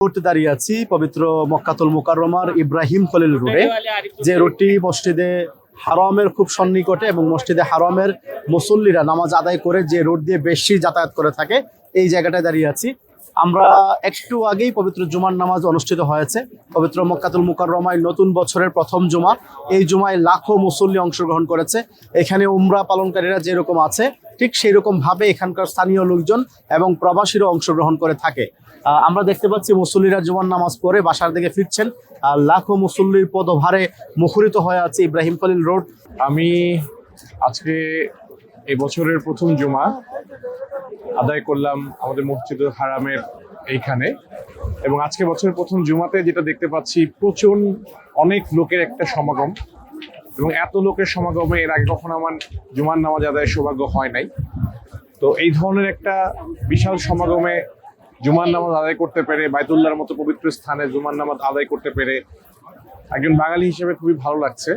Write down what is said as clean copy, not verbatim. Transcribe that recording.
মুহূর্তে দাঁড়িয়ে আছি পবিত্র মক্কাতুল মুকাররমার ইব্রাহিম খলিল রোডে, যে রোডটি মসজিদে হারামের খুব সন্নিকটে এবং মসজিদে হারামের মুসল্লিরা নামাজ আদায় করে যে রোড দিয়ে বেশি যাতায়াত করে থাকে, এই জায়গাটায় দাঁড়িয়ে আছি। আমরা একটু আগেই পবিত্র জুমার নামাজ অনুষ্ঠিত হয়েছে পবিত্র মক্কাতুল মুকাররমায়। নতুন বছরের প্রথম জুমা, এই জুমায় লাখো মুসল্লি অংশগ্রহণ করেছে। এখানে উমরা পালনকারীরা যেরকম আছে ঠিক সেই রকম ভাবে এখানকার স্থানীয় লোকজন এবং প্রবাসীরা অংশগ্রহণ করে থাকে। আমরা দেখতে পাচ্ছি মুসল্লিরা জুমার নামাজ পড়ে বাসার দিকে ফিরছেন। লাখো মুসল্লির পদভারে মুখরিত হয়ে আছে ইব্রাহিম খলিল রোড। আমি আজকে এই বছরের প্রথম জুমা আদায় করলাম আমাদের মসজিদুল হারামের এইখানে, এবং আজকে বছরের প্রথম জুমাতে যেটা দেখতে পাচ্ছি প্রচুর অনেক লোকের একটা সমাগম, এবং এত লোকের সমাগমে এর আগে কখনো আমার জুমার নামাজ আদায়ের সৌভাগ্য হয় নাই। তো এই ধরনের একটা বিশাল সমাগমে জুমার নামাজ আদায় করতে পেরে, বাইতুল্লাহর মতো পবিত্র স্থানে জুমার নামাজ আদায় করতে পেরে একজন বাঙালি হিসেবে খুবই ভালো লাগছে।